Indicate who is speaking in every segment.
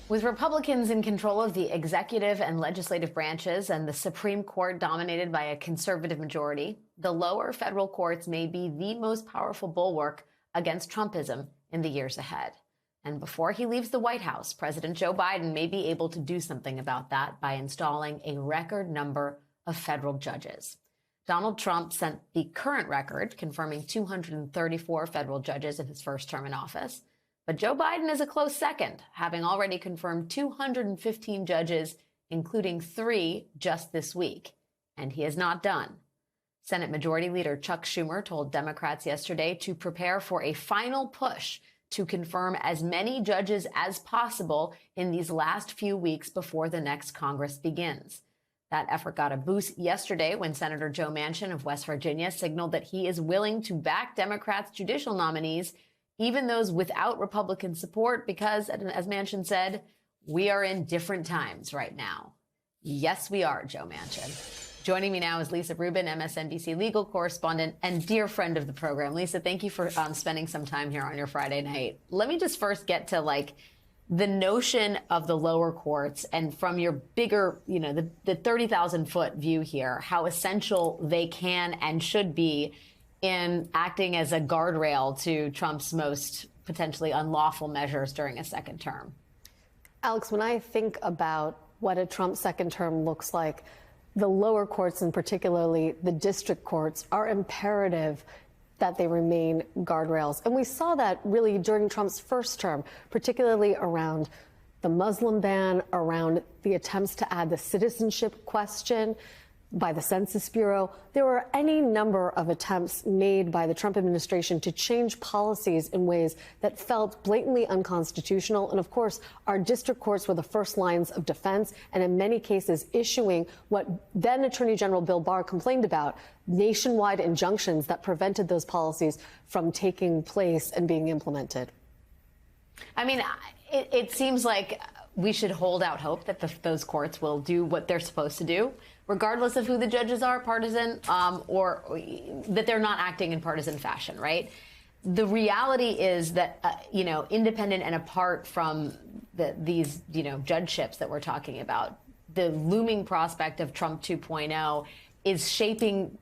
Speaker 1: With Republicans in control of the executive and legislative branches and the Supreme Court dominated by a conservative majority, the lower federal courts may be the most powerful bulwark against Trumpism in the years ahead. And before he leaves the White House, President Joe Biden may be able to do something about that by installing a record number of federal judges. Donald Trump sent the current record, confirming 234 federal judges in his first term in office. But Joe Biden is a close second, having already confirmed 215 judges, including 3 just this week. And he is not done. Senate Majority Leader Chuck Schumer told Democrats yesterday to prepare for a final push to confirm as many judges as possible in these last few weeks before the next Congress begins. That effort got a boost yesterday when Senator Joe Manchin of West Virginia signaled that he is willing to back Democrats' judicial nominees, even those without Republican support, because, as Manchin said, we are in different times right now. Yes, we are, Joe Manchin. Joining me now is Lisa Rubin, MSNBC legal correspondent and dear friend of the program. Lisa, thank you for spending some time here on your Friday night. Let me just first get to, the notion of the lower courts and from your bigger, the 30,000-foot view here, how essential they can and should be in acting as a guardrail to Trump's most potentially unlawful measures during a second term.
Speaker 2: Alex, when I think about what a Trump second term looks like, the lower courts and particularly the district courts are imperative that they remain guardrails. And we saw that really during Trump's first term, particularly around the Muslim ban, around the attempts to add the citizenship question by the Census Bureau. There were any number of attempts made by the Trump administration to change policies in ways that felt blatantly unconstitutional. And of course, our district courts were the first lines of defense, and in many cases issuing what then Attorney General Bill Barr complained about, nationwide injunctions that prevented those policies from taking place and being implemented.
Speaker 1: I mean, it seems like we should hold out hope that those courts will do what they're supposed to do, regardless of who the judges are, partisan, or that they're not acting in partisan fashion, right? The reality is that, independent and apart from these, judgeships that we're talking about, the looming prospect of Trump 2.0 is shaping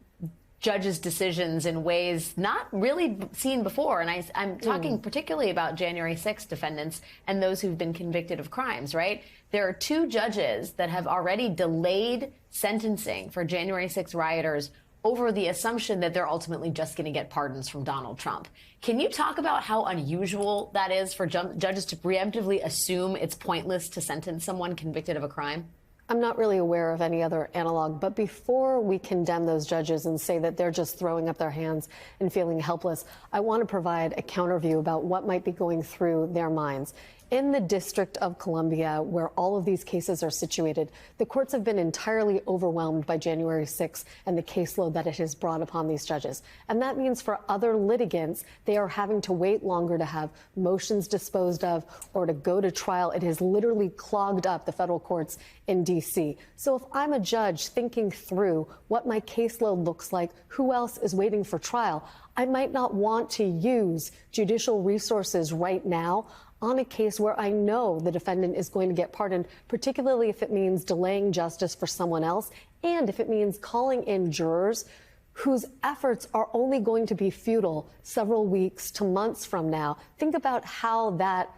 Speaker 1: judges' decisions in ways not really seen before. And I'm talking particularly about January 6th defendants and those who've been convicted of crimes, right? There are 2 judges that have already delayed sentencing for January 6th rioters over the assumption that they're ultimately just going to get pardons from Donald Trump. Can you talk about how unusual that is for judges to preemptively assume it's pointless to sentence someone convicted of a crime?
Speaker 2: I'm not really aware of any other analog, but before we condemn those judges and say that they're just throwing up their hands and feeling helpless, I want to provide a counter view about what might be going through their minds. In the District of Columbia, where all of these cases are situated, the courts have been entirely overwhelmed by January 6th and the caseload that it has brought upon these judges. And that means for other litigants, they are having to wait longer to have motions disposed of or to go to trial. It has literally clogged up the federal courts in D.C. So if I'm a judge thinking through what my caseload looks like, who else is waiting for trial, I might not want to use judicial resources right now on a case where I know the defendant is going to get pardoned, particularly if it means delaying justice for someone else and if it means calling in jurors whose efforts are only going to be futile several weeks to months from now. Think about how that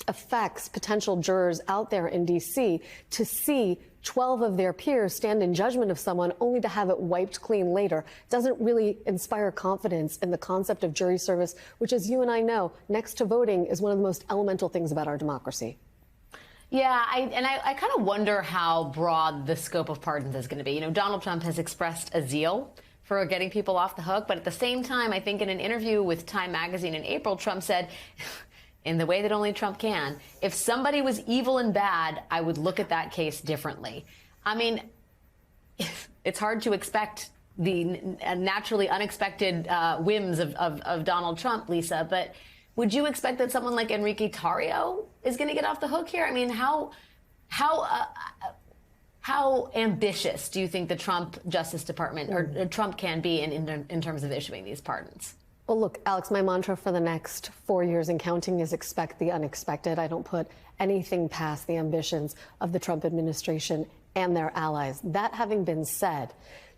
Speaker 2: affects potential jurors out there in D.C. to see 12 of their peers stand in judgment of someone only to have it wiped clean later. Doesn't really inspire confidence in the concept of jury service, which, as you and I know, next to voting is one of the most elemental things about our democracy.
Speaker 1: Yeah, I kind of wonder how broad the scope of pardons is going to be. Donald Trump has expressed a zeal for getting people off the hook, but at the same time, I think in an interview with Time magazine in April, Trump said, in the way that only Trump can, if somebody was evil and bad, I would look at that case differently. I mean, it's hard to expect the naturally unexpected whims of Donald Trump, Lisa, but would you expect that someone like Enrique Tarrio is going to get off the hook here? I mean, how ambitious do you think the Trump Justice Department or Trump can be in terms of issuing these pardons?
Speaker 2: Well, look, Alex, my mantra for the next 4 years and counting is expect the unexpected. I don't put anything past the ambitions of the Trump administration and their allies. That having been said,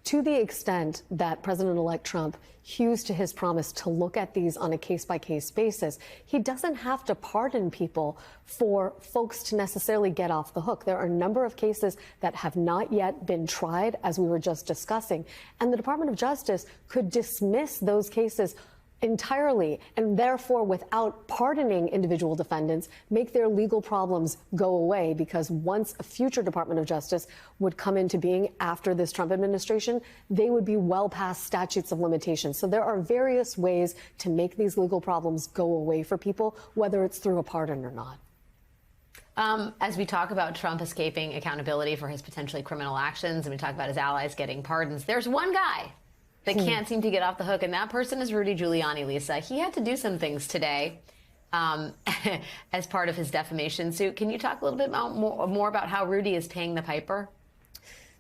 Speaker 2: to the extent that President-elect Trump hews to his promise to look at these on a case-by-case basis, he doesn't have to pardon people for folks to necessarily get off the hook. There are a number of cases that have not yet been tried, as we were just discussing, and the Department of Justice could dismiss those cases entirely, and therefore, without pardoning individual defendants, make their legal problems go away, because once a future Department of Justice would come into being after this Trump administration, they would be well past statutes of limitations. So there are various ways to make these legal problems go away for people, whether it's through a pardon or not.
Speaker 1: As we talk about Trump escaping accountability for his potentially criminal actions, and we talk about his allies getting pardons, there's one guy that can't seem to get off the hook, and that person is Rudy Giuliani, Lisa. He had to do some things today as part of his defamation suit. Can you talk a little bit more about how Rudy is paying the piper?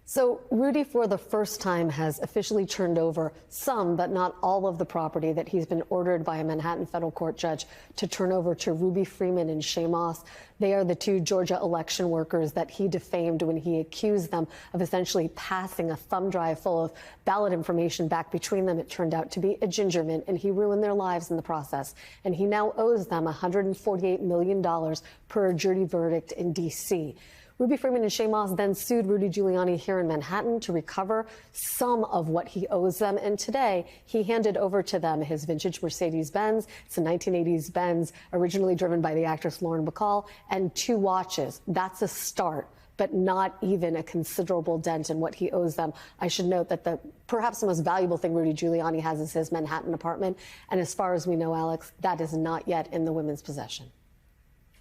Speaker 2: So Rudy, for the first time, has officially turned over some, but not all of the property that he's been ordered by a Manhattan federal court judge to turn over to Ruby Freeman and Shay Moss. They are the two Georgia election workers that he defamed when he accused them of essentially passing a thumb drive full of ballot information back between them. It turned out to be a ginger mint, and he ruined their lives in the process. And he now owes them $148 million per jury verdict in D.C. Ruby Freeman and Shay Moss then sued Rudy Giuliani here in Manhattan to recover some of what he owes them. And today, he handed over to them his vintage Mercedes-Benz. It's a 1980s Benz, originally driven by the actress Lauren Bacall, and 2 watches. That's a start, but not even a considerable dent in what he owes them. I should note that perhaps the most valuable thing Rudy Giuliani has is his Manhattan apartment. And as far as we know, Alex, that is not yet in the women's possession.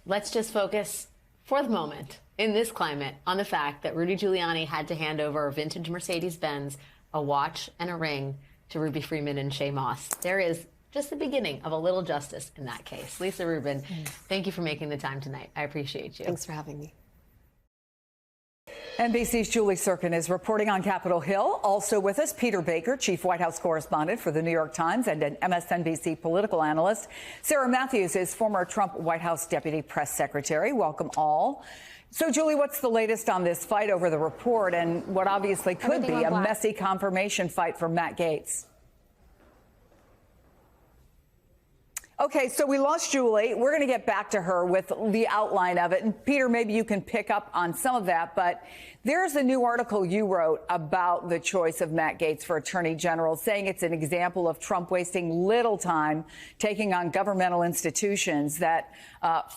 Speaker 1: Let's just focus for the moment, in this climate, on the fact that Rudy Giuliani had to hand over a vintage Mercedes-Benz, a watch, and a ring to Ruby Freeman and Shay Moss. There is just the beginning of a little justice in that case. Lisa Rubin, thank you for making the time tonight. I appreciate you.
Speaker 2: Thanks for having me.
Speaker 3: NBC's Julie Sirkin is reporting on Capitol Hill. Also with us, Peter Baker, chief White House correspondent for the New York Times and an MSNBC political analyst. Sarah Matthews is former Trump White House deputy press secretary. Welcome all. So, Julie, what's the latest on this fight over the report and what obviously could be a messy confirmation fight for Matt Gaetz? Okay, so we lost Julie. We're going to get back to her with the outline of it. And Peter, maybe you can pick up on some of that. But there's a new article you wrote about the choice of Matt Gaetz for Attorney General, saying it's an example of Trump wasting little time taking on governmental institutions that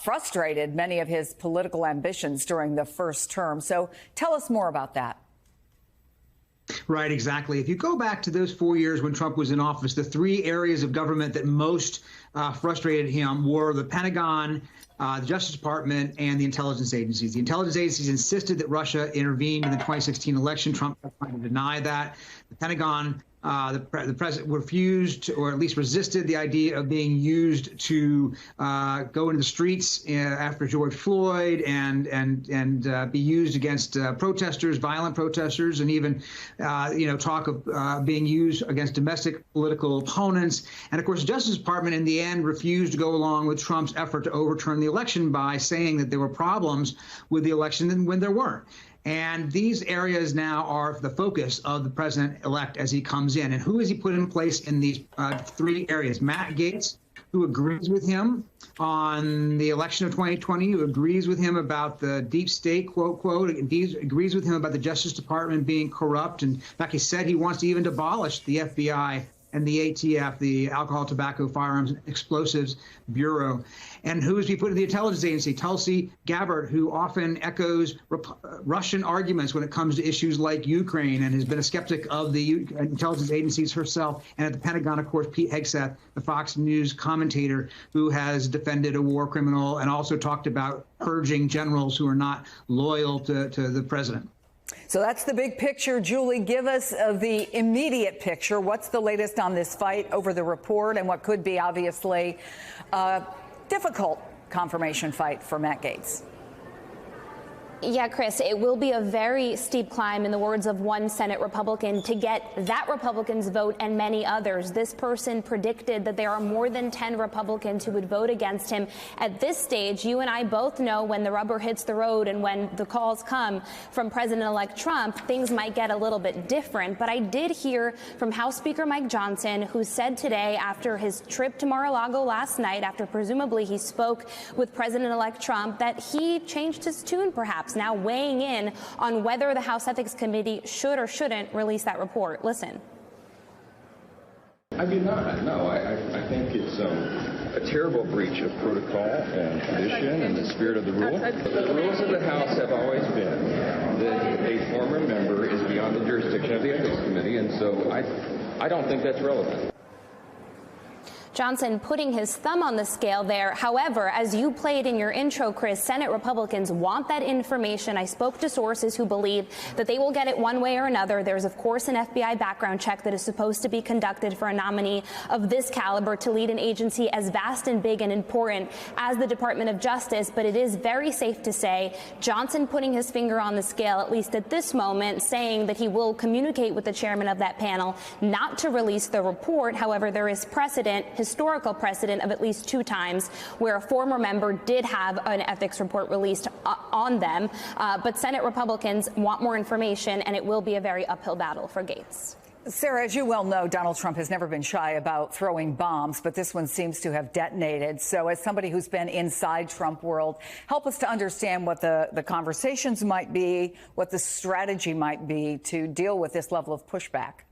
Speaker 3: frustrated many of his political ambitions during the first term. So tell us more about that.
Speaker 4: Right, exactly. If you go back to those 4 years when Trump was in office, the 3 areas of government that most frustrated him were the Pentagon, the Justice Department, and the intelligence agencies. The intelligence agencies insisted that Russia intervened in the 2016 election. Trump tried to deny that. The Pentagon, the president refused, or at least resisted, the idea of being used to go into the streets after George Floyd and be used against protesters, violent protesters, and even talk of being used against domestic political opponents. And of course, the Justice Department in the end refused to go along with Trump's effort to overturn the election by saying that there were problems with the election when there weren't. And these areas now are the focus of the president-elect as he comes in. And who has he put in place in these 3 areas? Matt Gaetz, who agrees with him on the election of 2020, who agrees with him about the deep state, quote, quote, agrees with him about the Justice Department being corrupt. And in fact, he said he wants to even abolish the FBI and the ATF, the Alcohol, Tobacco, Firearms, and Explosives Bureau. And who is he put in the intelligence agency? Tulsi Gabbard, who often echoes Russian arguments when it comes to issues like Ukraine and has been a skeptic of the intelligence agencies herself. And at the Pentagon, of course, Pete Hegseth, the Fox News commentator, who has defended a war criminal and also talked about purging generals who are not loyal to the president.
Speaker 3: So that's the big picture. Julie, give us the immediate picture. What's the latest on this fight over the report and what could be obviously a difficult confirmation fight for Matt Gaetz?
Speaker 5: Yeah, Chris, it will be a very steep climb, in the words of one Senate Republican, to get that Republican's vote and many others. This person predicted that there are more than 10 Republicans who would vote against him. At this stage, you and I both know when the rubber hits the road and when the calls come from President-elect Trump, things might get a little bit different. But I did hear from House Speaker Mike Johnson, who said today, after his trip to Mar-a-Lago last night, after presumably he spoke with President-elect Trump, that he changed his tune, perhaps, now weighing in on whether the House Ethics Committee should or shouldn't release that report. Listen.
Speaker 6: I do not. No, I think it's a terrible breach of protocol and tradition and the spirit of the rule. The rules of the House have always been that a former member is beyond the jurisdiction of the Ethics Committee, and so I don't think that's relevant.
Speaker 5: Johnson putting his thumb on the scale there. However, as you played in your intro, Chris, Senate Republicans want that information. I spoke to sources who believe that they will get it one way or another. There's, of course, an FBI background check that is supposed to be conducted for a nominee of this caliber to lead an agency as vast and big and important as the Department of Justice. But it is very safe to say Johnson putting his finger on the scale, at least at this moment, saying that he will communicate with the chairman of that panel not to release the report. However, there is precedent, historical precedent, of at least 2 times where a former member did have an ethics report released on them. But Senate Republicans want more information, and it will be a very uphill battle for Gates.
Speaker 3: Sarah, as you well know, Donald Trump has never been shy about throwing bombs, but this one seems to have detonated. So as somebody who's been inside Trump world, help us to understand what the conversations might be, what the strategy might be to deal with this level of pushback.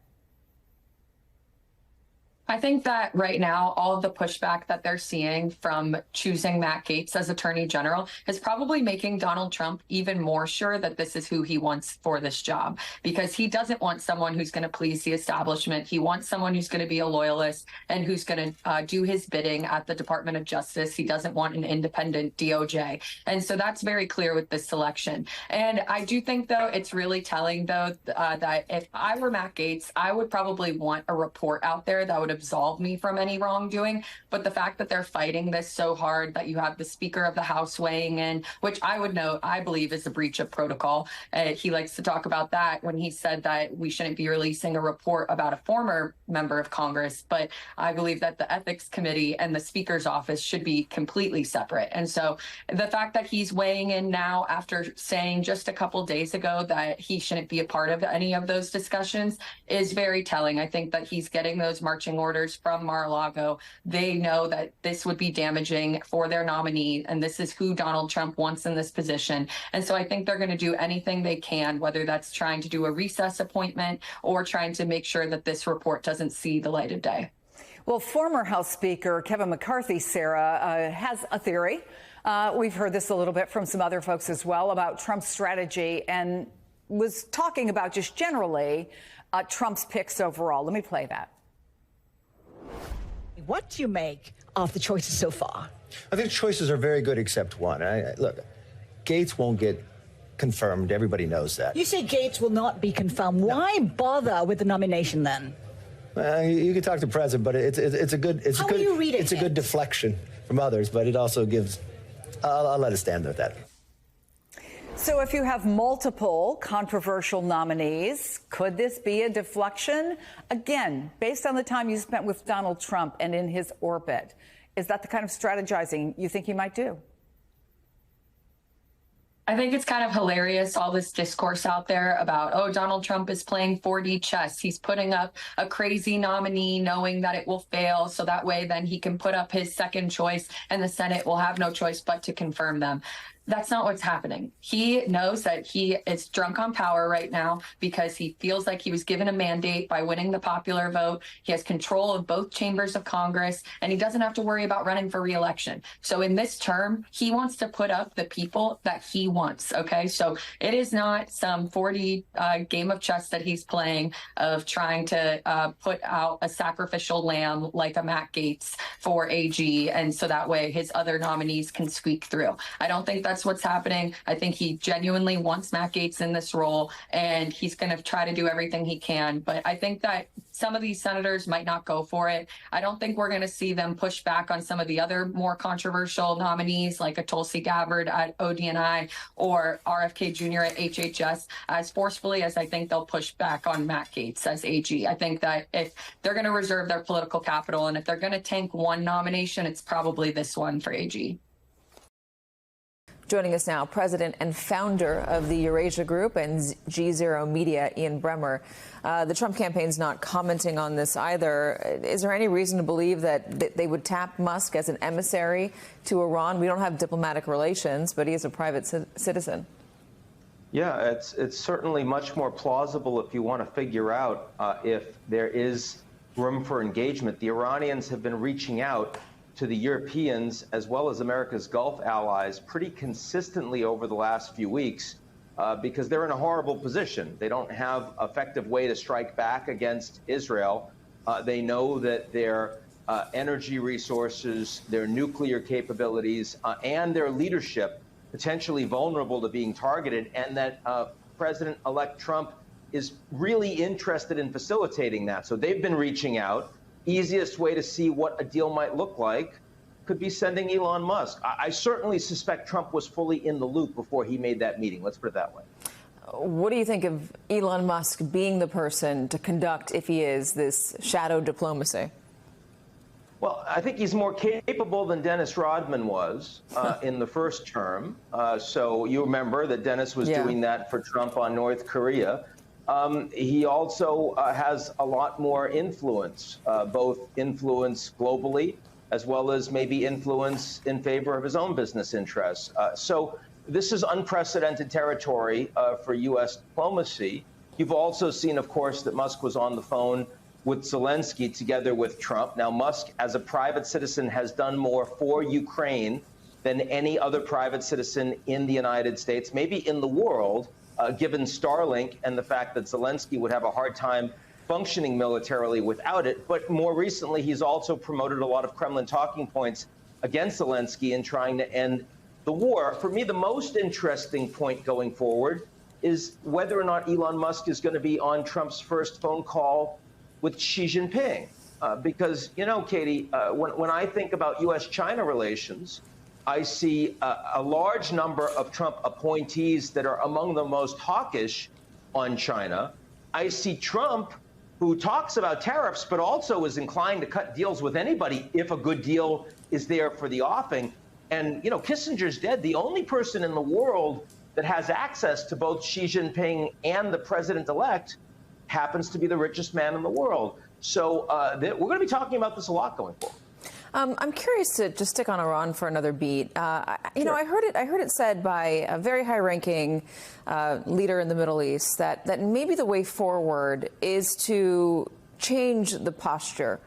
Speaker 7: I think that right now, all of the pushback that they're seeing from choosing Matt Gaetz as Attorney General is probably making Donald Trump even more sure that this is who he wants for this job, because he doesn't want someone who's going to please the establishment. He wants someone who's going to be a loyalist and who's going to do his bidding at the Department of Justice. He doesn't want an independent DOJ. And so that's very clear with this selection. And I do think, though, it's really telling, though, that if I were Matt Gaetz, I would probably want a report out there that would absolve me from any wrongdoing. But the fact that they're fighting this so hard, that you have the Speaker of the House weighing in, which I would note, I believe is a breach of protocol. He likes to talk about that when he said that we shouldn't be releasing a report about a former member of Congress. But I believe that the Ethics Committee and the Speaker's office should be completely separate. And so the fact that he's weighing in now after saying just a couple days ago that he shouldn't be a part of any of those discussions is very telling. I think that he's getting those marching orders from Mar-a-Lago. They know that this would be damaging for their nominee, and this is who Donald Trump wants in this position. And so I think they're going to do anything they can, whether that's trying to do a recess appointment or trying to make sure that this report doesn't see the light of day.
Speaker 3: Well, former House Speaker Kevin McCarthy, Sarah, has a theory. We've heard this a little bit from some other folks as well about Trump's strategy, and was talking about just generally Trump's picks overall. Let me play that.
Speaker 8: What do you make of the choices so far?
Speaker 9: I think the choices are very good except one. Look, Gaetz won't get confirmed. Everybody knows that.
Speaker 8: You say Gaetz will not be confirmed. No. Why bother with the nomination then?
Speaker 9: You can talk to the president, but it's a good.
Speaker 8: How are you reading
Speaker 9: It's a good deflection from others, but it also gives. I'll let it stand with that.
Speaker 3: So if you have multiple controversial nominees, could this be a deflection? Again, based on the time you spent with Donald Trump and in his orbit, is that the kind of strategizing you think he might do?
Speaker 7: I think it's kind of hilarious, all this discourse out there about, oh, Donald Trump is playing 4D chess. He's putting up a crazy nominee knowing that it will fail. So that way, then he can put up his second choice and the Senate will have no choice but to confirm them. That's not what's happening. He knows that he is drunk on power right now because he feels like he was given a mandate by winning the popular vote. He has control of both chambers of Congress, and he doesn't have to worry about running for re-election. So in this term, he wants to put up the people that he wants. OK, so it is not some 4D game of chess that he's playing of trying to put out a sacrificial lamb like a Matt Gaetz for AG. And so that way his other nominees can squeak through. I don't think that's that's what's happening. I think he genuinely wants Matt Gaetz in this role, and he's going to try to do everything he can. But I think that some of these senators might not go for it. I don't think we're going to see them push back on some of the other more controversial nominees like a Tulsi Gabbard at ODNI or RFK Jr. at HHS as forcefully as I think they'll push back on Matt Gaetz as AG. I think that if they're going to reserve their political capital and if they're going to tank one nomination, it's probably this one for AG.
Speaker 10: Joining us now, president and founder of the Eurasia Group and G0 Media, Ian Bremmer. The Trump campaign's not commenting on this either. Is there any reason to believe that they would tap Musk as an emissary to Iran? We don't have diplomatic relations, but he is a private citizen.
Speaker 11: Yeah, it's certainly much more plausible if you want to figure out if there is room for engagement. The Iranians have been reaching out to the Europeans as well as America's Gulf allies pretty consistently over the last few weeks because they're in a horrible position. They don't have an effective way to strike back against Israel. They know that their energy resources, their nuclear capabilities, and their leadership potentially vulnerable to being targeted, and that President-elect Trump is really interested in facilitating that. So they've been reaching out. Easiest way to see what a deal might look like could be sending Elon Musk. I certainly suspect Trump was fully in the loop before he made that meeting. Let's put it that way.
Speaker 10: What do you think of Elon Musk being the person to conduct, if he is, this shadow diplomacy?
Speaker 11: Well, I think he's more capable than Dennis Rodman was in the first term. So you remember that Dennis was doing that for Trump on North Korea. He also has a lot more influence, both influence globally as well as maybe influence in favor of his own business interests. So this is unprecedented territory for U.S. diplomacy. You've also seen, of course, that Musk was on the phone with Zelensky together with Trump. Now, Musk, as a private citizen, has done more for Ukraine than any other private citizen in the United States, maybe in the world. Given Starlink and the fact that Zelensky would have a hard time functioning militarily without it. But more recently, he's also promoted a lot of Kremlin talking points against Zelensky in trying to end the war. For me, the most interesting point going forward is whether or not Elon Musk is going to be on Trump's first phone call with Xi Jinping. Because, you know, Katie, when I think about U.S.-China relations, I see a large number of Trump appointees that are among the most hawkish on China. I see Trump, who talks about tariffs, but also is inclined to cut deals with anybody if a good deal is there for the offing. And, you know, Kissinger's dead. The only person in the world that has access to both Xi Jinping and the president-elect happens to be the richest man in the world. So we're going to be talking about this a lot going forward.
Speaker 10: I'm curious to just stick on Iran for another beat. You know, I heard it said by a very high-ranking leader in the Middle East that maybe the way forward is to change the posture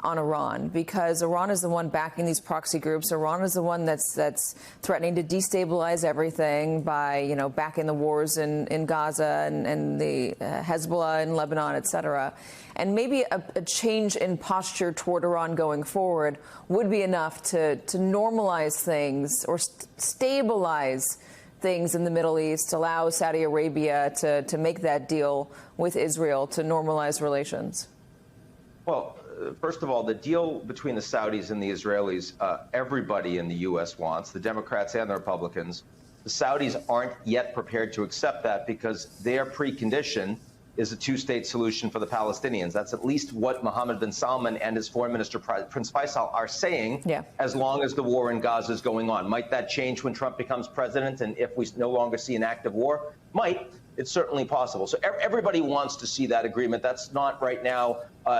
Speaker 10: on Iran, because Iran is the one backing these proxy groups. Iran is the one that's threatening to destabilize everything by, you know, backing the wars in Gaza and the Hezbollah in Lebanon, et cetera. And maybe a change in posture toward Iran going forward would be enough to normalize things or stabilize things in the Middle East, allow Saudi Arabia to make that deal with Israel to normalize relations.
Speaker 11: Well, first of all, the deal between the Saudis and the Israelis, everybody in the U.S. wants, the Democrats and the Republicans. The Saudis aren't yet prepared to accept that because their precondition is a two-state solution for the Palestinians. That's at least what Mohammed bin Salman and his foreign minister, Prince Faisal, are saying, as long as the war in Gaza is going on. Might that change when Trump becomes president and if we no longer see an active war? Might. It's certainly possible. So everybody wants to see that agreement. That's not right now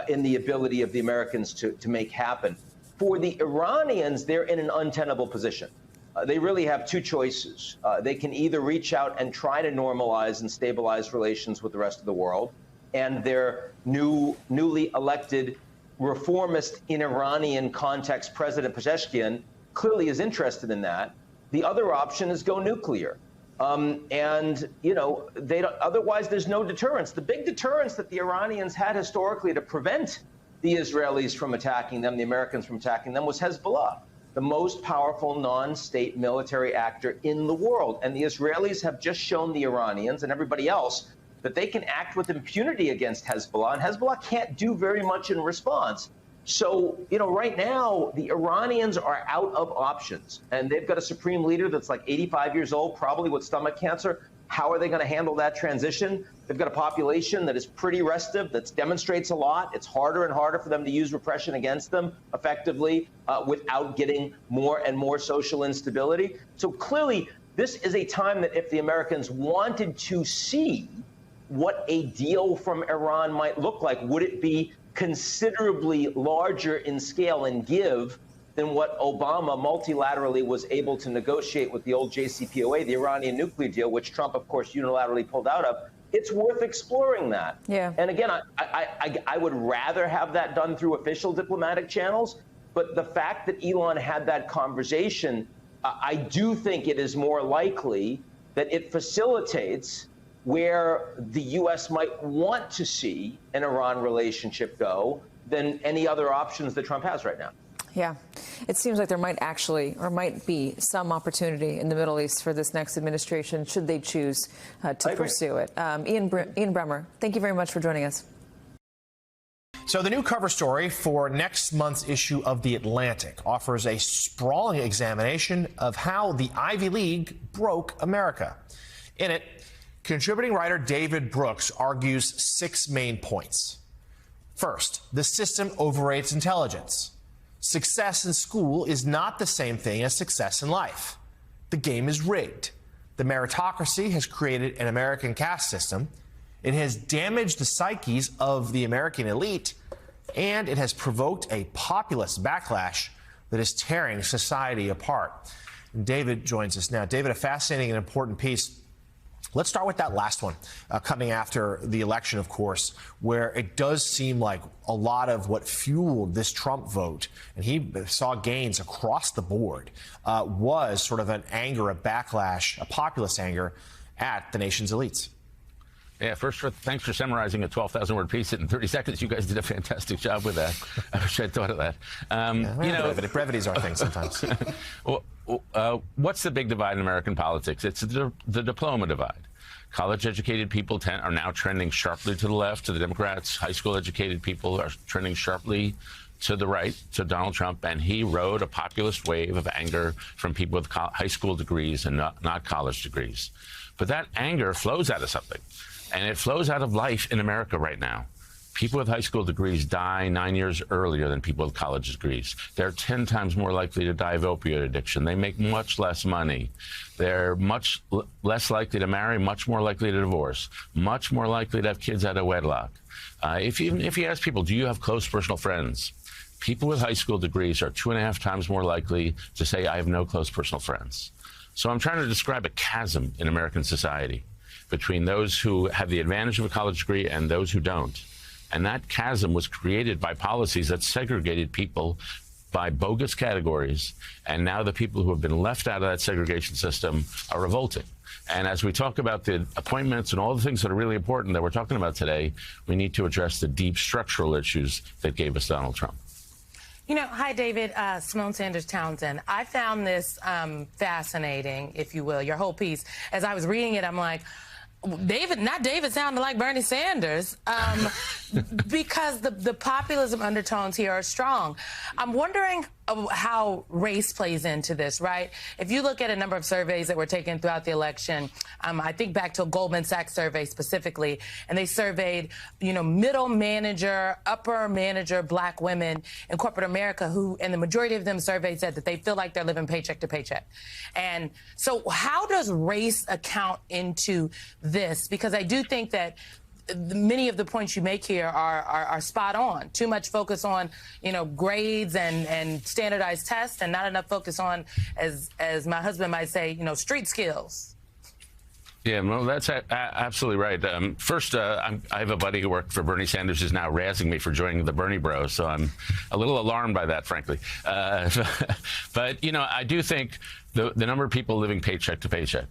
Speaker 11: in the ability of the Americans to make happen. For the Iranians, they're in an untenable position. They really have two choices. They can either reach out and try to normalize and stabilize relations with the rest of the world, and their newly elected reformist in Iranian context, President Pezeshkian, clearly is interested in that. The other option is go nuclear. And, you know, otherwise there's no deterrence. The big deterrence that the Iranians had historically to prevent the Israelis from attacking them, the Americans from attacking them, was Hezbollah. the most powerful non-state military actor in the world. And the Israelis have just shown the Iranians and everybody else that they can act with impunity against Hezbollah, and Hezbollah can't do very much in response. So, right now, the Iranians are out of options, and they've got a supreme leader that's like 85 years old, probably with stomach cancer. How are they going to handle that transition? They've got a population that is pretty restive, that demonstrates a lot. It's harder and harder for them to use repression against them effectively without getting more and more social instability. So clearly, this is a time that if the Americans wanted to see what a deal from Iran might look like, would it be considerably larger in scale and give than what Obama multilaterally was able to negotiate with the old JCPOA, the Iranian nuclear deal, which Trump, of course, unilaterally pulled out of. It's worth exploring that.
Speaker 10: Yeah.
Speaker 11: And again, I would rather have that done through official diplomatic channels. But the fact that Elon had that conversation, I do think it is more likely that it facilitates where the U.S. might want to see an Iran relationship go than any other options that Trump has right now.
Speaker 10: Yeah, it seems like there might be some opportunity in the Middle East for this next administration, should they choose to pursue it. Ian Bremmer, thank you very much for joining us.
Speaker 12: So the new cover story for next month's issue of The Atlantic offers a sprawling examination of how the Ivy League broke America. In it, contributing writer David Brooks argues 6 main points. First, the system overrates intelligence. Success in school is not the same thing as success in life. The game is rigged. The meritocracy has created an American caste system. It has damaged the psyches of the American elite, and it has provoked a populist backlash that is tearing society apart. And David joins us now. David, a fascinating and important piece. Let's start with that last one, coming after the election, of course, where it does seem like a lot of what fueled this Trump vote, and he saw gains across the board, was sort of an anger, a backlash, a populist anger at the nation's elites.
Speaker 13: Yeah, first, thanks for summarizing a 12,000-word piece in 30 seconds. You guys did a fantastic job with that. I wish I'd thought of that.
Speaker 12: Brevity's our thing sometimes.
Speaker 13: Well, what's the big divide in American politics? It's the diploma divide. College-educated people are now trending sharply to the left, to the Democrats. High school-educated people are trending sharply to the right, to Donald Trump, and he rode a populist wave of anger from people with high school degrees and not college degrees. But that anger flows out of something. And it flows out of life in America right now. People with high school degrees die 9 years earlier than people with college degrees. They're 10 times more likely to die of opioid addiction. They make much less money. They're much less likely to marry, much more likely to divorce, much more likely to have kids out of wedlock. If you ask people, do you have close personal friends? People with high school degrees are 2.5 times more likely to say, I have no close personal friends. So I'm trying to describe a chasm in American society between those who have the advantage of a college degree and those who don't. And that chasm was created by policies that segregated people by bogus categories. And now the people who have been left out of that segregation system are revolting. And as we talk about the appointments and all the things that are really important that we're talking about today, we need to address the deep structural issues that gave us Donald Trump.
Speaker 14: Hi, David. Simone Sanders Townsend. I found this fascinating, if you will, your whole piece. As I was reading it, I'm like, David sounded like Bernie Sanders, because the populism undertones here are strong. I'm wondering how race plays into this, right? If you look at a number of surveys that were taken throughout the election, I think back to a Goldman Sachs survey specifically, and they surveyed, middle manager, upper manager Black women in corporate America and the majority of them surveyed said that they feel like they're living paycheck to paycheck. And so how does race account into this? Because I do think that many of the points you make here are spot on. Too much focus on, grades and standardized tests, and not enough focus on, as my husband might say, street skills.
Speaker 13: Yeah, well, that's absolutely right. First, I have a buddy who worked for Bernie Sanders who's now razzing me for joining the Bernie Bros, so I'm a little alarmed by that, frankly. But, I do think the number of people living paycheck to paycheck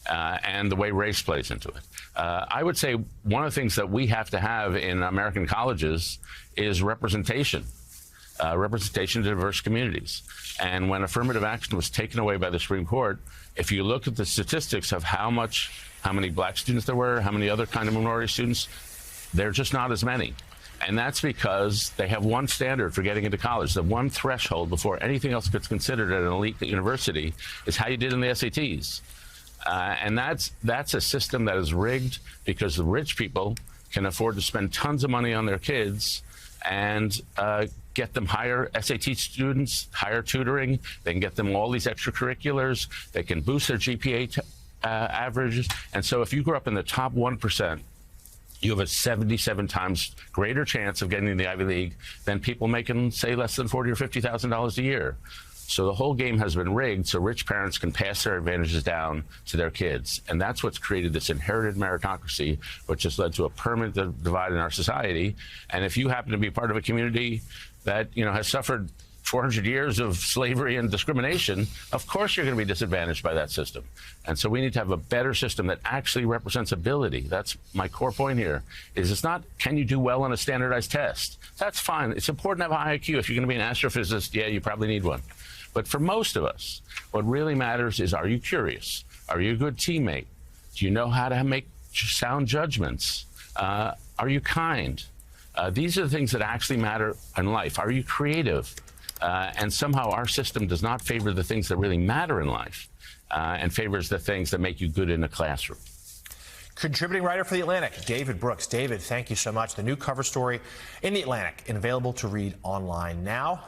Speaker 13: and the way race plays into it. I would say one of the things that we have to have in American colleges is representation. representation of diverse communities. And when affirmative action was taken away by the Supreme Court, if you look at the statistics of how many black students there were, how many other kind of minority students, they're just not as many. And that's because they have one standard for getting into college. The one threshold before anything else gets considered at an elite university is how you did in the SATs. And that's a system that is rigged because the rich people can afford to spend tons of money on their kids and get them higher SAT students, higher tutoring. They can get them all these extracurriculars. They can boost their GPA averages. And so if you grew up in the top 1%, you have a 77 times greater chance of getting in the Ivy League than people making, say, less than $40,000 or $50,000 a year. So the whole game has been rigged so rich parents can pass their advantages down to their kids. And that's what's created this inherited meritocracy, which has led to a permanent divide in our society. And if you happen to be part of a community that, has suffered 400 years of slavery and discrimination, of course you're going to be disadvantaged by that system. And so we need to have a better system that actually represents ability. That's my core point here, is it's not, can you do well on a standardized test? That's fine. It's important to have a high IQ. If you're going to be an astrophysicist, yeah, you probably need one. But for most of us, what really matters is, are you curious? Are you a good teammate? Do you know how to make sound judgments? Are you kind? These are the things that actually matter in life. Are you creative? And somehow our system does not favor the things that really matter in life and favors the things that make you good in a classroom.
Speaker 12: Contributing writer for The Atlantic, David Brooks. David, thank you so much. The new cover story in The Atlantic and available to read online now.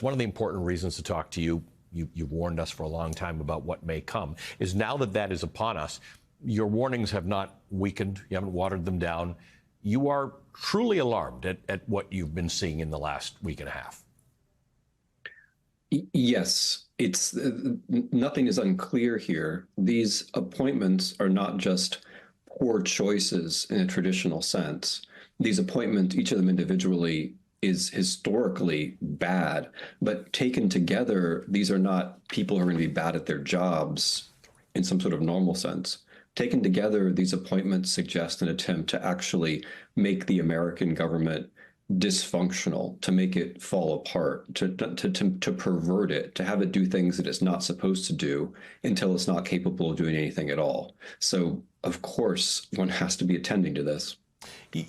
Speaker 15: One of the important reasons to talk to you, you've warned us for a long time about what may come, is now that is upon us, your warnings have not weakened. You haven't watered them down. You are truly alarmed at what you've been seeing in the last week and a half.
Speaker 16: Yes, it's nothing is unclear here. These appointments are not just poor choices in a traditional sense. These appointments, each of them individually, is historically bad, but taken together, these are not people who are going to be bad at their jobs in some sort of normal sense. Taken together, these appointments suggest an attempt to actually make the American government dysfunctional, to make it fall apart, to pervert it, to have it do things that it's not supposed to do until it's not capable of doing anything at all. So, of course, one has to be attending to this.
Speaker 15: We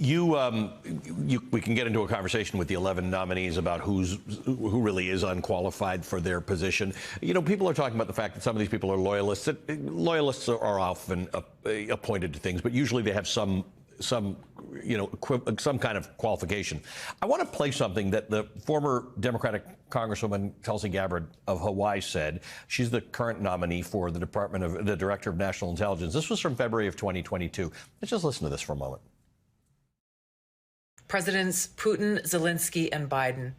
Speaker 15: can get into a conversation with the 11 nominees about who really is unqualified for their position. People are talking about the fact that some of these people are loyalists. Loyalists are often appointed to things, but usually they have some kind of qualification. I want to play something that the former Democratic Congresswoman Tulsi Gabbard of Hawaii said. She's the current nominee for the Director of National Intelligence. This was from February of 2022. Let's just listen to this for a moment.
Speaker 17: Presidents Putin, Zelensky, and Biden,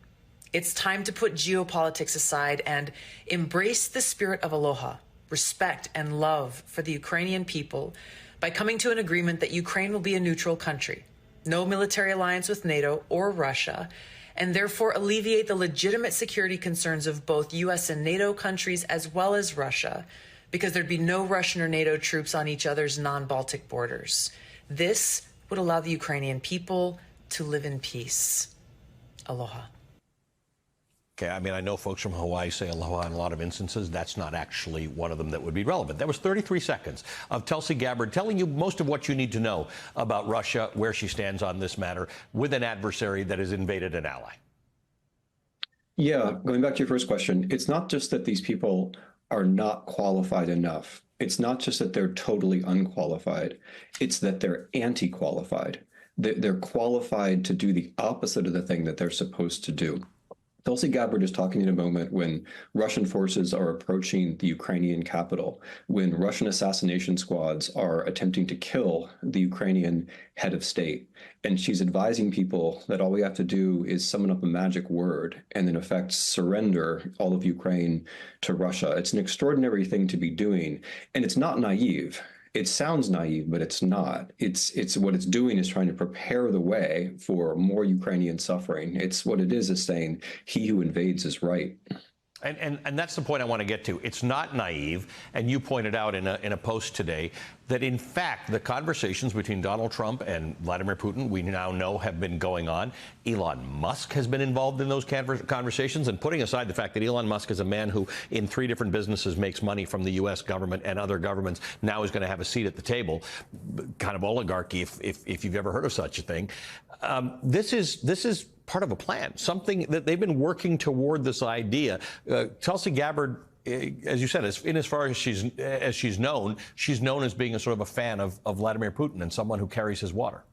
Speaker 17: it's time to put geopolitics aside and embrace the spirit of aloha, respect, and love for the Ukrainian people by coming to an agreement that Ukraine will be a neutral country, no military alliance with NATO or Russia, and therefore alleviate the legitimate security concerns of both U.S. and NATO countries as well as Russia, because there'd be no Russian or NATO troops on each other's non-Baltic borders. This would allow the Ukrainian people to live in peace. Aloha.
Speaker 15: Okay, I know folks from Hawaii say aloha in a lot of instances. That's not actually one of them that would be relevant. That was 33 seconds of Tulsi Gabbard telling you most of what you need to know about Russia, where she stands on this matter, with an adversary that has invaded an ally.
Speaker 16: Yeah, going back to your first question, it's not just that these people are not qualified enough. It's not just that they're totally unqualified. It's that they're anti-qualified. They're qualified to do the opposite of the thing that they're supposed to do. Tulsi Gabbard is talking in a moment when Russian forces are approaching the Ukrainian capital, when Russian assassination squads are attempting to kill the Ukrainian head of state. And she's advising people that all we have to do is summon up a magic word and in effect surrender all of Ukraine to Russia. It's an extraordinary thing to be doing, and it's not naive. It sounds naive, but it's not. It's what it's doing is trying to prepare the way for more Ukrainian suffering. It's what it is saying, he who invades is right.
Speaker 15: And that's the point I want to get to. It's not naive, and you pointed out in a post today that, in fact, the conversations between Donald Trump and Vladimir Putin, we now know, have been going on. Elon Musk has been involved in those conversations, and putting aside the fact that Elon Musk is a man who, in 3 different businesses, makes money from the U.S. government and other governments, now is going to have a seat at the table, kind of oligarchy, if you've ever heard of such a thing. This is part of a plan, something that they've been working toward, this idea. Tulsi Gabbard, as you said, as far as she's known as being a sort of a fan of Vladimir Putin and someone who carries his water.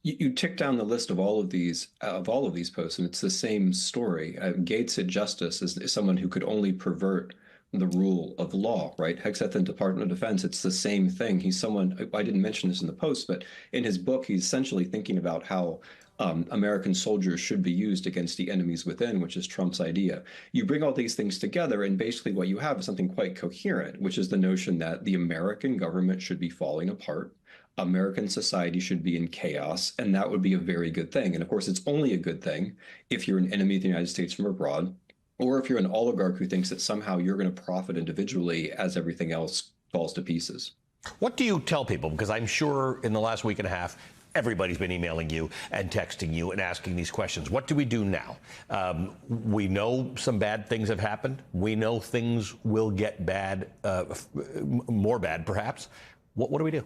Speaker 16: You tick down the list of all of these posts, and it's the same story. Gates at Justice is someone who could only pervert the rule of law, right? Hegseth in Department of Defense, it's the same thing. He's someone, I didn't mention this in the post, but in his book, he's essentially thinking about how American soldiers should be used against the enemies within, which is Trump's idea. You bring all these things together, and basically what you have is something quite coherent, which is the notion that the American government should be falling apart. American society should be in chaos, and that would be a very good thing. And of course, it's only a good thing if you're an enemy of the United States from abroad, or if you're an oligarch who thinks that somehow you're going to profit individually as everything else falls to pieces.
Speaker 15: What do you tell people? Because I'm sure in the last week and a half, everybody's been emailing you and texting you and asking these questions. What do we do now? We know some bad things have happened. We know things will get bad, more bad perhaps. What do we do?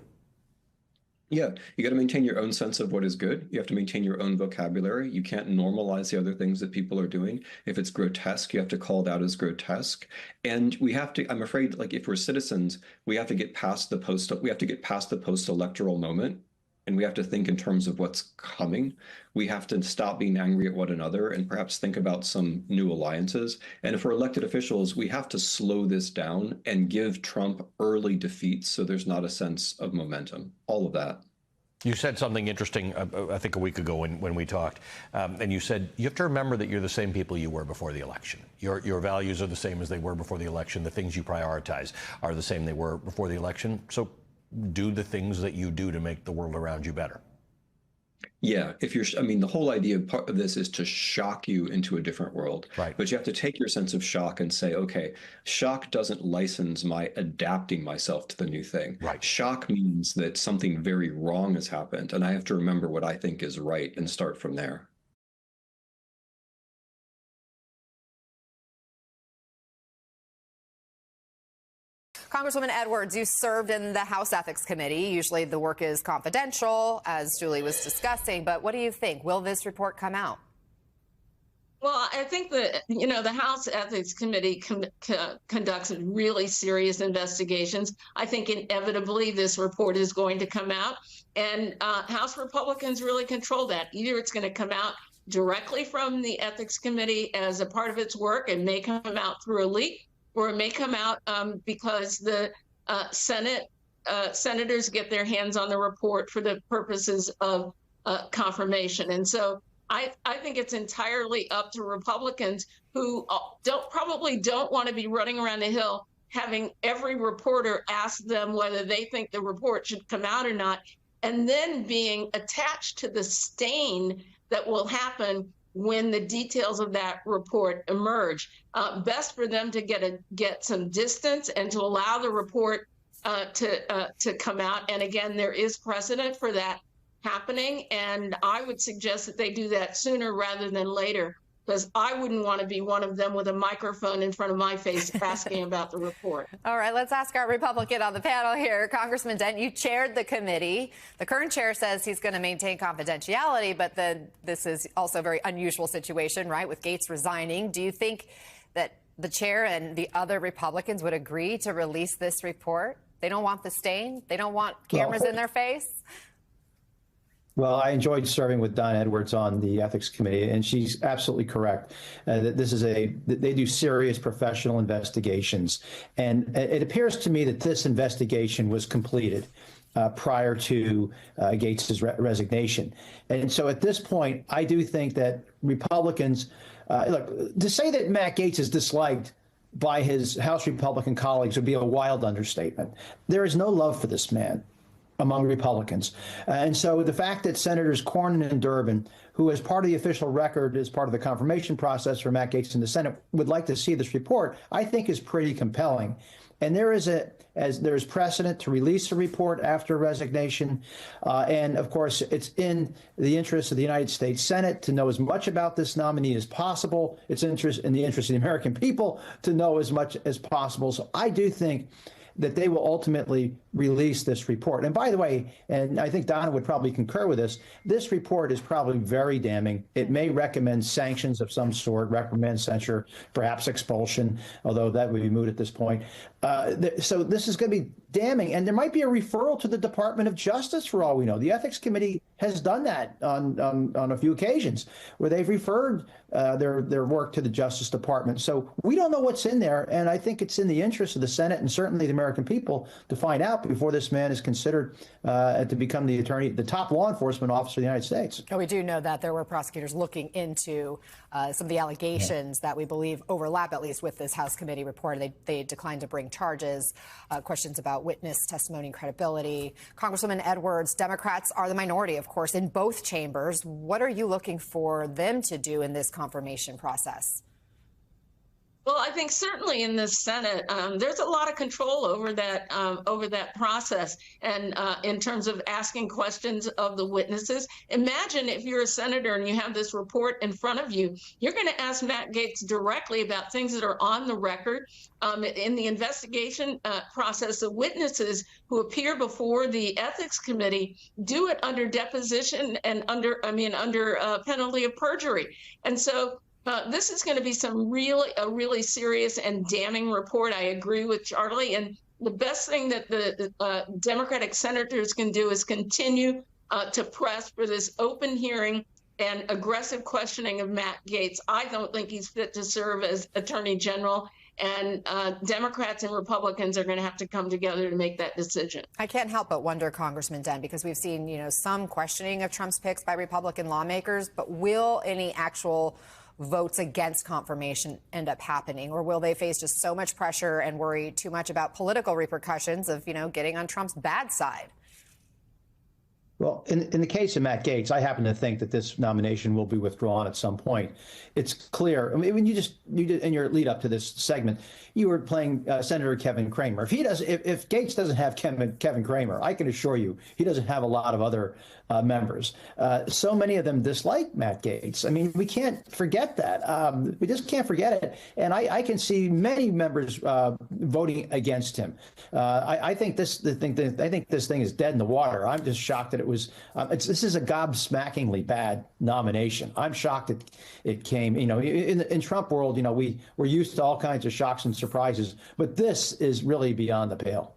Speaker 16: Yeah, you got to maintain your own sense of what is good. You have to maintain your own vocabulary. You can't normalize the other things that people are doing. If it's grotesque, you have to call it out as grotesque. And we have to, I'm afraid, like if we're citizens, we have to get past the post-electoral moment. And we have to think in terms of what's coming. We have to stop being angry at one another and perhaps think about some new alliances. And if we're elected officials, we have to slow this down and give Trump early defeats so there's not a sense of momentum. All of that.
Speaker 15: You said something interesting, I think a week ago when we talked, and you said you have to remember that you're the same people you were before the election. Your values are the same as they were before the election. The things you prioritize are the same they were before the election. So do the things that you do to make the world around you better.
Speaker 16: Yeah, the whole idea of this is to shock you into a different world.
Speaker 15: Right.
Speaker 16: But you have to take your sense of shock and say, okay, shock doesn't license my adapting myself to the new thing.
Speaker 15: Right.
Speaker 16: Shock means that something very wrong has happened, and I have to remember what I think is right and start from there.
Speaker 18: Congresswoman Edwards, you served in the House Ethics Committee. Usually the work is confidential, as Julie was discussing. But what do you think? Will this report come out?
Speaker 19: Well, I think that, the House Ethics Committee conducts really serious investigations. I think inevitably this report is going to come out. And House Republicans really control that. Either it's going to come out directly from the Ethics Committee as a part of its work and may come out through a leak, or it may come out because the senators get their hands on the report for the purposes of confirmation. And so I think it's entirely up to Republicans who probably don't want to be running around the Hill having every reporter ask them whether they think the report should come out or not, and then being attached to the stain that will happen when the details of that report emerge. Best for them to get some distance and to allow the report to come out. And again, there is precedent for that happening, and I would suggest that they do that sooner rather than later, because I wouldn't want to be one of them with a microphone in front of my face asking about the report.
Speaker 18: All right, let's ask our Republican on the panel here. Congressman Dent, you chaired the committee. The current chair says he's going to maintain confidentiality, but then this is also a very unusual situation, right, with Gates resigning. Do you think that the chair and the other Republicans would agree to release this report? They don't want the stain? They don't want cameras in their face?
Speaker 20: Well, I enjoyed serving with Don Edwards on the Ethics Committee, and she's absolutely correct. That they do serious professional investigations. And it appears to me that this investigation was completed prior to Gates' resignation. And so at this point, I do think that Republicans, look, to say that Matt Gaetz is disliked by his House Republican colleagues would be a wild understatement. There is no love for this man. among Republicans. And so the fact that Senators Cornyn and Durbin, who as part of the official record, as part of the confirmation process for Matt Gaetz in the Senate, would like to see this report, I think is pretty compelling. And there's precedent to release a report after resignation. And of course, it's in the interest of the United States Senate to know as much about this nominee as possible. It's in the interest of the American people to know as much as possible. So I do think that they will ultimately release this report. And by the way, and I think Donna would probably concur with this report is probably very damning. It may recommend sanctions of some sort, reprimand, censure, perhaps expulsion, although that would be moot at this point. So this is going to be damning. And there might be a referral to the Department of Justice for all we know. The Ethics Committee has done that on a few occasions where they've referred their work to the Justice Department. So we don't know what's in there. And I think it's in the interest of the Senate and certainly the American people to find out before this man is considered to become the top law enforcement officer of the United States.
Speaker 18: We do know that there were prosecutors looking into some of the allegations that we believe overlap, at least with this House committee report. They declined to bring charges, questions about witness testimony and credibility. Congresswoman Edwards, Democrats are the minority, of course, in both chambers. What are you looking for them to do in this confirmation process?
Speaker 19: Well, I think certainly in the Senate, there's a lot of control over that process, and in terms of asking questions of the witnesses. Imagine if you're a senator and you have this report in front of you, you're going to ask Matt Gaetz directly about things that are on the record. In the investigation process, the witnesses who appear before the Ethics Committee do it under deposition and under penalty of perjury, and so. This is going to be a really serious and damning report. I agree with Charlie. And the best thing that the Democratic senators can do is continue to press for this open hearing and aggressive questioning of Matt Gaetz. I don't think he's fit to serve as Attorney General. And Democrats and Republicans are going to have to come together to make that decision.
Speaker 18: I can't help but wonder, Congressman Dent, because we've seen, some questioning of Trump's picks by Republican lawmakers, but will any actual votes against confirmation end up happening, or will they face just so much pressure and worry too much about political repercussions of, getting on Trump's bad side?
Speaker 20: Well, in the case of Matt Gaetz, I happen to think that this nomination will be withdrawn at some point. It's clear. I mean, when you did in your lead up to this segment, you were playing Senator Kevin Cramer. If Gaetz doesn't have Kevin Cramer, I can assure you he doesn't have a lot of other members. So many of them dislike Matt Gaetz. I mean, we can't forget that. We just can't forget it. And I can see many members voting against him. I think this thing is dead in the water. I'm just shocked that this is a gobsmackingly bad nomination. I'm shocked it came. In Trump world, we're used to all kinds of shocks and surprises, but this is really beyond the pale.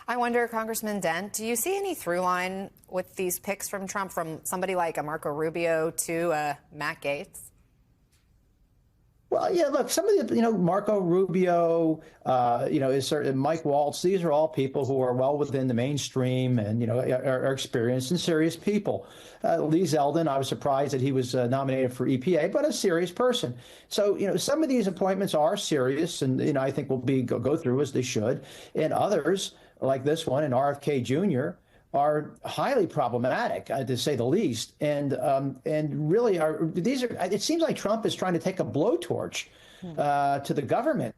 Speaker 18: I wonder, Congressman Dent, do you see any through line with these picks from Trump, from somebody like a Marco Rubio to Matt Gaetz?
Speaker 20: Well, yeah, look, some of the, Marco Rubio, is certain Mike Waltz. These are all people who are well within the mainstream and, are experienced and serious people. Lee Zeldin, I was surprised that he was nominated for EPA, but a serious person. So, some of these appointments are serious and, I think will go through as they should. And others, like this one, and RFK Jr., are highly problematic, to say the least, and really it seems like Trump is trying to take a blowtorch to the government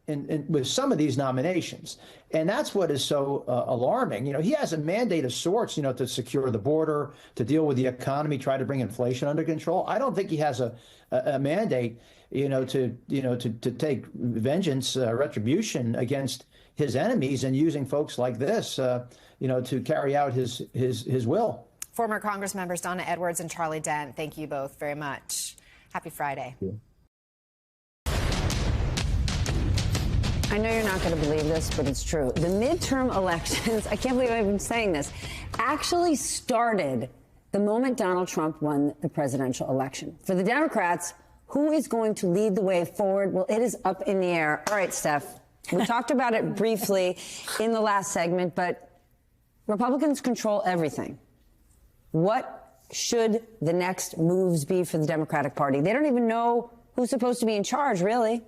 Speaker 20: with some of these nominations, and that's what is so alarming. He has a mandate of sorts, to secure the border, to deal with the economy, try to bring inflation under control. I don't think he has a mandate, to take vengeance, retribution against his enemies, and using folks like this, to carry out his will.
Speaker 18: Former Congress members Donna Edwards and Charlie Dent, thank you both very much. Happy Friday.
Speaker 20: Thank you.
Speaker 21: I know you're not going to believe this, but it's true. The midterm elections, I can't believe I've been saying this, actually started the moment Donald Trump won the presidential election. For the Democrats, who is going to lead the way forward? Well, it is up in the air. All right, Steph. We talked about it briefly in the last segment, but Republicans control everything. What should the next moves be for the Democratic Party? They don't even know who's supposed to be in charge, really.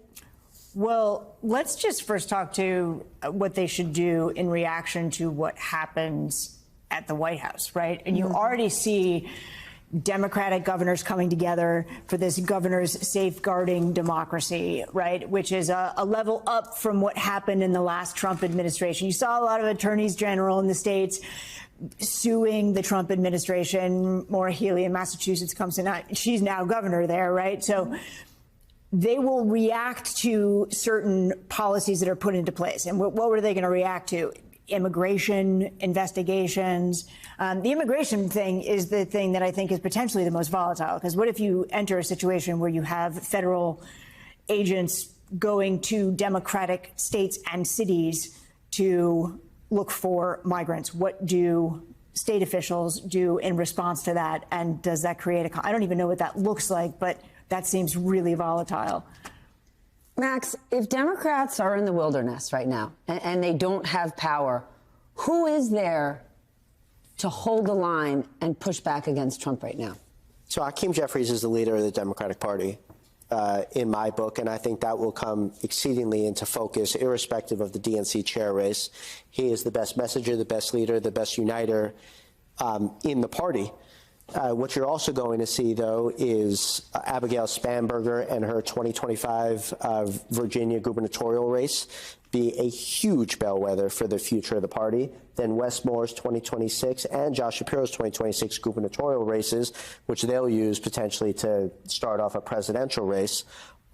Speaker 22: Well, let's just first talk to what they should do in reaction to what happens
Speaker 1: at the White House, right? And you already see Democratic governors coming together for this Governors Safeguarding Democracy, right, which is a level up from what happened in the last Trump administration. You saw a lot of attorneys general in the states suing the Trump administration. Maura Healey in Massachusetts comes in. She's now governor there, right? So they will react to certain policies that are put into place. And what were they going to react to? Immigration investigations. The immigration thing is the thing that I think is potentially the most volatile, because what if you enter a situation where you have federal agents going to Democratic states and cities to look for migrants? What do state officials do in response to that? And does that create I don't even know what that looks like, but that seems really volatile.
Speaker 21: Max, if Democrats are in the wilderness right now and they don't have power, who is there to hold the line and push back against Trump right now?
Speaker 2: So Hakeem Jeffries is the leader of the Democratic Party in my book, and I think that will come exceedingly into focus irrespective of the DNC chair race. He is the best messenger, the best leader, the best uniter in the party. What you're also going to see, though, is Abigail Spanberger and her 2025 Virginia gubernatorial race be a huge bellwether for the future of the party. Then Wes Moore's 2026 and Josh Shapiro's 2026 gubernatorial races, which they'll use potentially to start off a presidential race.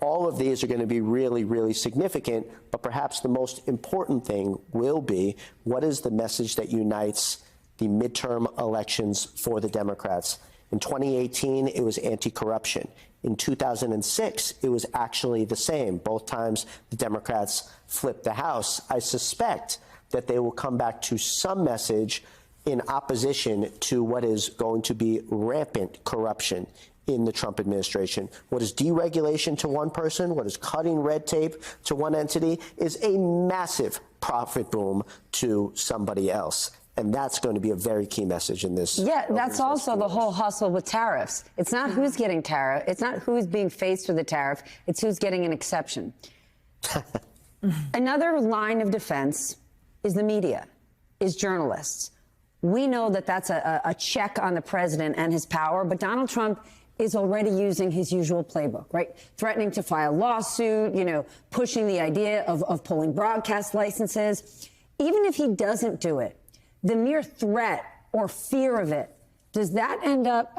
Speaker 2: All of these are going to be really, really significant, but perhaps the most important thing will be what is the message that unites the midterm elections for the Democrats. In 2018, it was anti-corruption. In 2006, it was actually the same. Both times the Democrats flipped the House. I suspect that they will come back to some message in opposition to what is going to be rampant corruption in the Trump administration. What is deregulation to one person, what is cutting red tape to one entity, is a massive profit boom to somebody else. And that's going to be a very key message in this.
Speaker 21: Yeah, that's also the whole hustle with tariffs. It's not who's getting tariff. It's not who's being faced with a tariff. It's who's getting an exception. Another line of defense is the media, is journalists. We know that that's a check on the president and his power, but Donald Trump is already using his usual playbook, right? Threatening to file a lawsuit, pushing the idea of pulling broadcast licenses. Even if he doesn't do it, the mere threat or fear of it, does that end up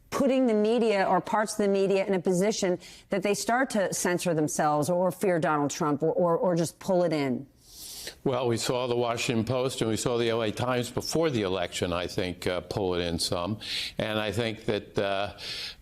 Speaker 21: putting the media or parts of the media in a position that they start to censor themselves or fear Donald Trump or just pull it in?
Speaker 23: Well, we saw the Washington Post and we saw the LA Times before the election, I think, pull it in some. And I think that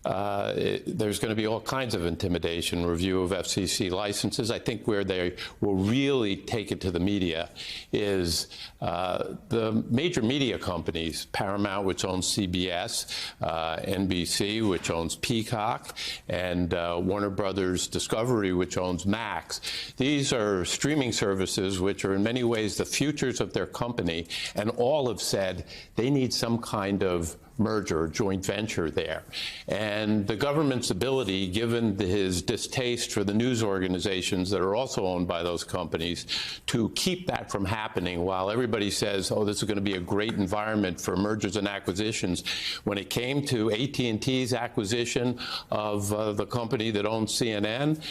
Speaker 23: there's going to be all kinds of intimidation, review of FCC licenses. I think where they will really take it to the media is the major media companies, Paramount, which owns CBS, NBC, which owns Peacock, and Warner Brothers Discovery, which owns Max. These are streaming services which are in many ways the futures of their company, and all have said they need some kind of merger, joint venture there. And the government's ability, given his distaste for the news organizations that are also owned by those companies, to keep that from happening while everybody says, oh, this is going to be a great environment for mergers and acquisitions. When it came to AT&T's acquisition of the company that owns CNN,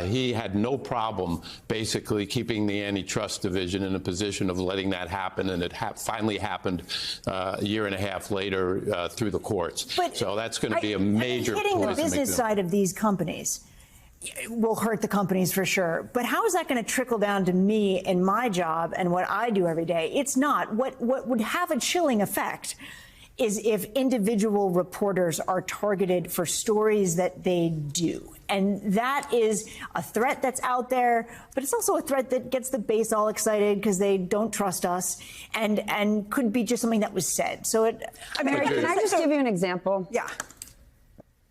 Speaker 23: he had no problem basically keeping the antitrust division in a position of letting that happen, and it finally happened a year and a half later through the courts.
Speaker 1: But
Speaker 23: so that's going to be a major
Speaker 1: hitting the business side of these companies will hurt the companies for sure. But how is that going to trickle down to me and my job and what I do every day? It's not. What would have a chilling effect is if individual reporters are targeted for stories that they do. And that is a threat that's out there, but it's also a threat that gets the base all excited because they don't trust us and could be just something that was said. So
Speaker 21: Mary, can I just give you an example?
Speaker 1: Yeah.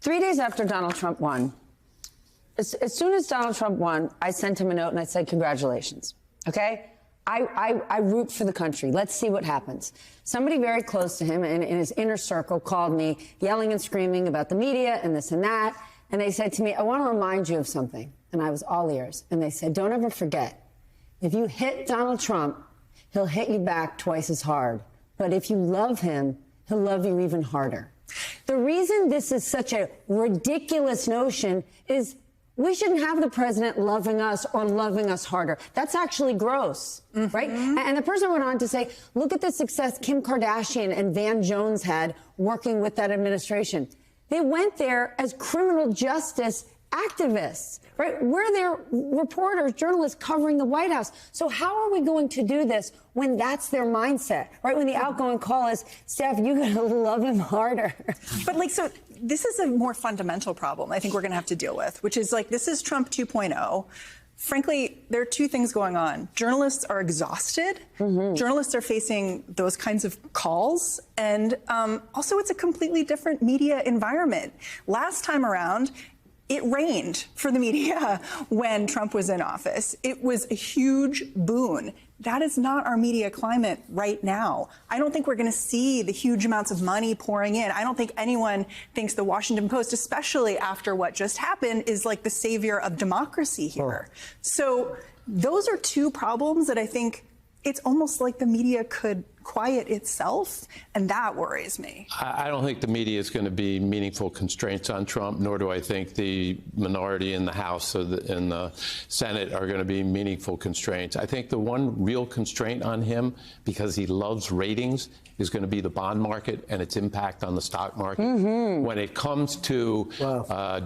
Speaker 21: 3 days after Donald Trump won, as soon as Donald Trump won, I sent him a note and I said, congratulations. Okay? I root for the country. Let's see what happens. Somebody very close to him in his inner circle called me yelling and screaming about the media and this and that. And they said to me, I want to remind you of something. And I was all ears. And they said, don't ever forget, if you hit Donald Trump, he'll hit you back twice as hard. But if you love him, he'll love you even harder. The reason this is such a ridiculous notion is we shouldn't have the president loving us or loving us harder. That's actually gross, right? And the president went on to say, look at the success Kim Kardashian and Van Jones had working with that administration. They went there as criminal justice activists, right? We're their reporters, journalists covering the White House. So how are we going to do this when that's their mindset, right? When the outgoing call is, Steph, you gotta love him harder.
Speaker 4: But like, so this is a more fundamental problem I think we're gonna have to deal with, which is like, this is Trump 2.0. Frankly, there are two things going on. Journalists are exhausted. Journalists are facing those kinds of calls. And also, it's a completely different media environment. Last time around, it rained for the media when Trump was in office. It was a huge boon. That is not our media climate right now. I don't think we're going to see the huge amounts of money pouring in. I don't think anyone thinks the Washington Post, especially after what just happened, is like the savior of democracy here. So those are two problems that I think it's almost like the media could quiet itself, and that worries me.
Speaker 23: I don't think the media is going to be meaningful constraints on Trump, nor do I think the minority in the House and the Senate are going to be meaningful constraints. I think the one real constraint on him, because he loves ratings, is going to be the bond market and its impact on the stock market. When it comes to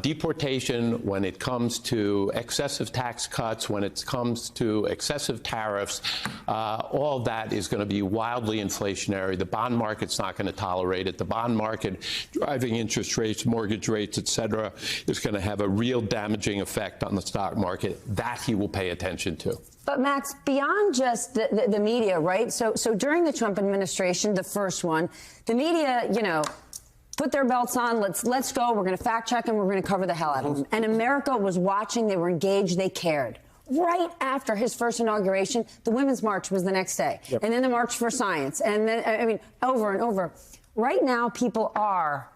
Speaker 23: deportation, when it comes to excessive tax cuts, when it comes to excessive tariffs, all of that is going to be wildly inflationary. The bond market's not going to tolerate it. The bond market, driving interest rates, mortgage rates, et cetera, is going to have a real damaging effect on the stock market. That he will pay attention to.
Speaker 21: But Max, beyond just the media, right? So during the Trump administration, the first one, the media, you know, put their belts on. Let's go. We're going to fact check and we're going to cover the hell out of them. And America was watching. They were engaged. They cared. Right after his first inauguration, the Women's March was the next day. And then the March for Science. And then, I mean, over and over. Right now, people are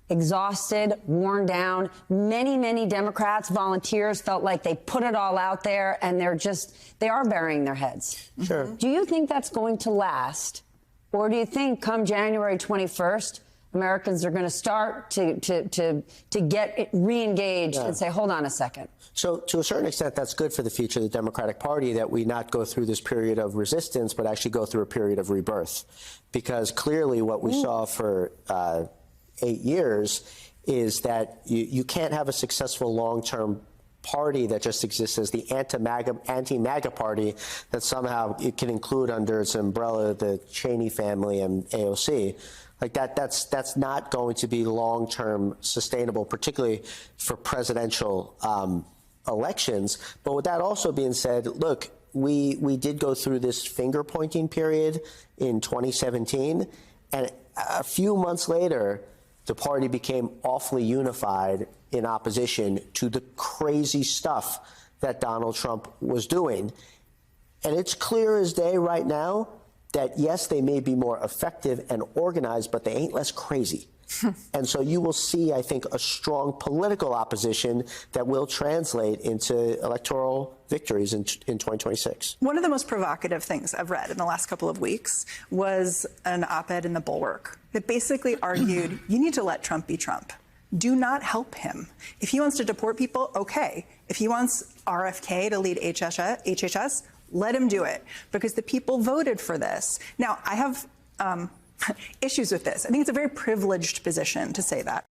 Speaker 21: exhausted, worn down. Many, many Democrats, volunteers felt like they put it all out there and they are burying their heads.
Speaker 2: Sure.
Speaker 21: Do you think that's going to last? Or do you think come January 21st, Americans are going to start to get re-engaged and say, hold on a second?
Speaker 2: So to a certain extent, that's good for the future of the Democratic Party, that we not go through this period of resistance, but actually go through a period of rebirth. Because clearly what we saw for 8 years is that you can't have a successful long-term party that just exists as the anti-MAGA party that somehow it can include under its umbrella the Cheney family and AOC. Like that's not going to be long-term sustainable, particularly for presidential elections. But with that also being said, look, we did go through this finger-pointing period in 2017, and a few months later, the party became awfully unified in opposition to the crazy stuff that Donald Trump was doing. And it's clear as day right now that, yes, they may be more effective and organized, but they ain't less crazy. And so you will see, I think, a strong political opposition that will translate into electoral victories in 2026.
Speaker 4: One of the most provocative things I've read in the last couple of weeks was an op-ed in The Bulwark that basically argued, you need to let Trump be Trump. Do not help him. If he wants to deport people, okay. If he wants RFK to lead HHS, let him do it, because the people voted for this. Now, I have issues with this. I think it's a very privileged position to say that.